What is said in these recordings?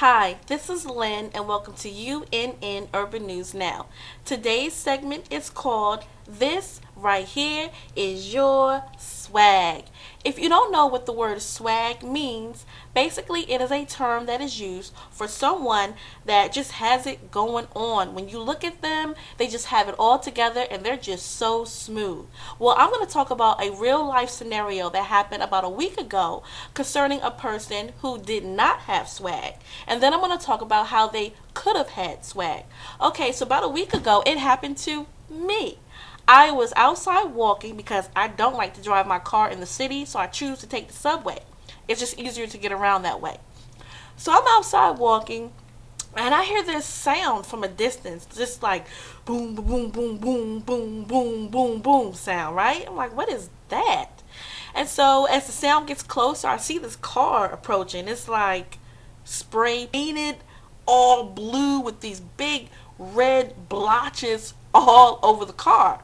Hi, this is Lynn and welcome to UNN Urban News Now. Today's segment is called This Right Here Is Your Swag. If you don't know what the word swag means, basically it is a term that is used for someone that just has it going on. When you look at them, they just have it all together and they're just so smooth. Well, I'm going to talk about a real life scenario that happened about a week ago concerning a person who did not have swag. And then I'm going to talk about how they could have had swag. Okay, so about a week ago, it happened to me. I was outside walking because I don't like to drive my car in the city, so I choose to take the subway. It's just easier to get around that way. So I'm outside walking, and I hear this sound from a distance, just like boom, boom, boom, boom, boom, boom, boom, boom sound, right? I'm like, what is that? And so as the sound gets closer, I see this car approaching. It's like spray painted all blue with these big red blotches all over the car.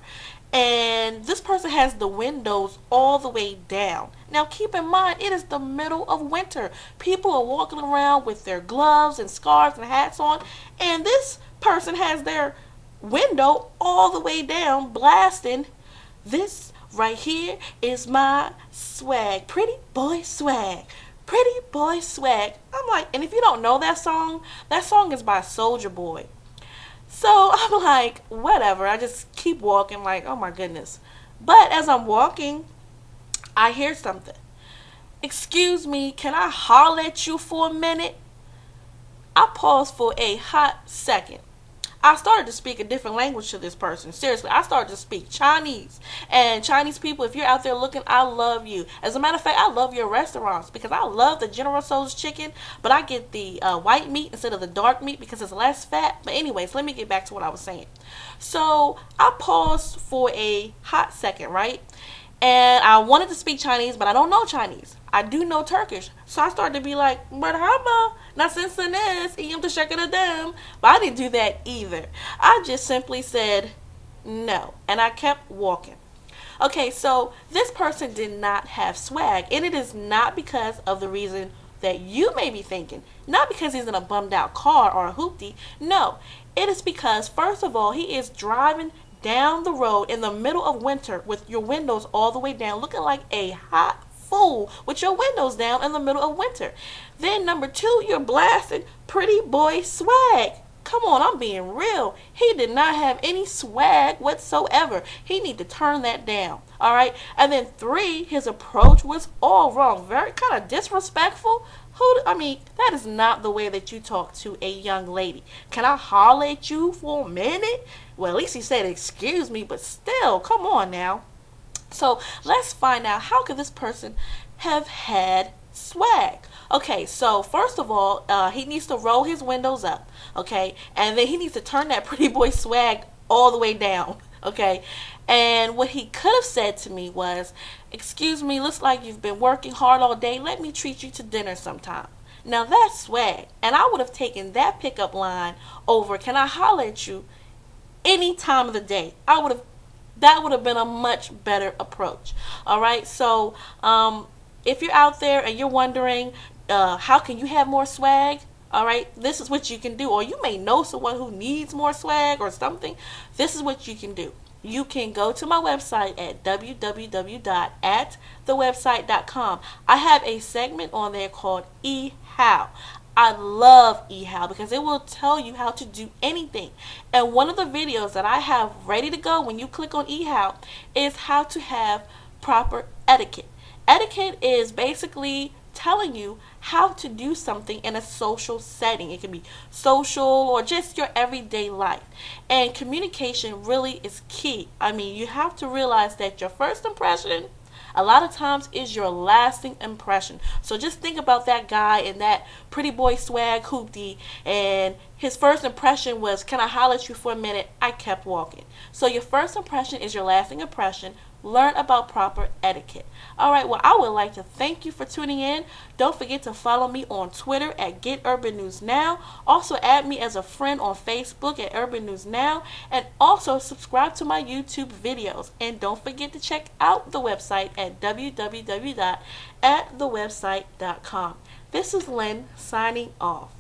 And this person has the windows all the way down. Now keep in mind, it is the middle of winter. People are walking around with their gloves and scarves and hats on, and this person has their window all the way down blasting, "This right here is my swag, pretty boy swag, pretty boy swag." I'm like, and if you don't know that song is by Soldier Boy. So I'm like, whatever. I just keep walking like, oh my goodness. But as I'm walking, I hear something. "Excuse me, can I holler at you for a minute?" I paused for a hot second. I started to speak a different language to this person. Seriously, I started to speak Chinese. And Chinese people, if you're out there looking, I love you. As a matter of fact, I love your restaurants because I love the General Tso's chicken, but I get the white meat instead of the dark meat because it's less fat. But anyways, let me get back to what I was saying. So I paused for a hot second, right? And I wanted to speak Chinese, but I don't know Chinese. I do know Turkish. So I started to be like, "Merhaba, nasılsınız, iyiyim teşekkür ederim." But I didn't do that either. I just simply said no. And I kept walking. Okay, so this person did not have swag. And it is not because of the reason that you may be thinking. Not because he's in a bummed out car or a hoopty. No. It is because, first of all, he is driving down the road in the middle of winter with your windows all the way down, looking like a hot fool with your windows down in the middle of winter. Then number two, you're blasting "pretty boy swag." Come on, I'm being real. He did not have any swag whatsoever. He need to turn that down. All right. And then three, his approach was all wrong. Very kind of disrespectful. That is not the way that you talk to a young lady. "Can I holler at you for a minute?" Well, at least he said "excuse me," but still, come on now. So let's find out, how could this person have had swag? Okay, so first of all, he needs to roll his windows up, okay? And then he needs to turn that pretty boy swag all the way down, okay? And what he could have said to me was, "Excuse me, looks like you've been working hard all day. Let me treat you to dinner sometime." Now that's swag. And I would have taken that pickup line over "can I holler at you" any time of the day. That would have been a much better approach. All right. So if you're out there and you're wondering, how can you have more swag? All right, this is what you can do. Or you may know someone who needs more swag or something. This is what you can do. You can go to my website at www.atthewebsite.com. I have a segment on there called eHow. I love eHow because it will tell you how to do anything. And one of the videos that I have ready to go when you click on eHow is how to have proper etiquette. Etiquette is basically telling you how to do something in a social setting. It can be social or just your everyday life. And communication really is key. You have to realize that your first impression a lot of times is your lasting impression. So just think about that guy in that pretty boy swag hoopty, and his first impression was, "Can I holler at you for a minute?" I kept walking. So your first impression is your lasting impression. Learn about proper etiquette. All right, well, I would like to thank you for tuning in. Don't forget to follow me on Twitter at Get Urban News Now. Also add me as a friend on Facebook at Urban News Now. And also subscribe to my YouTube videos. And don't forget to check out the website at www.atthewebsite.com. This is Lynn signing off.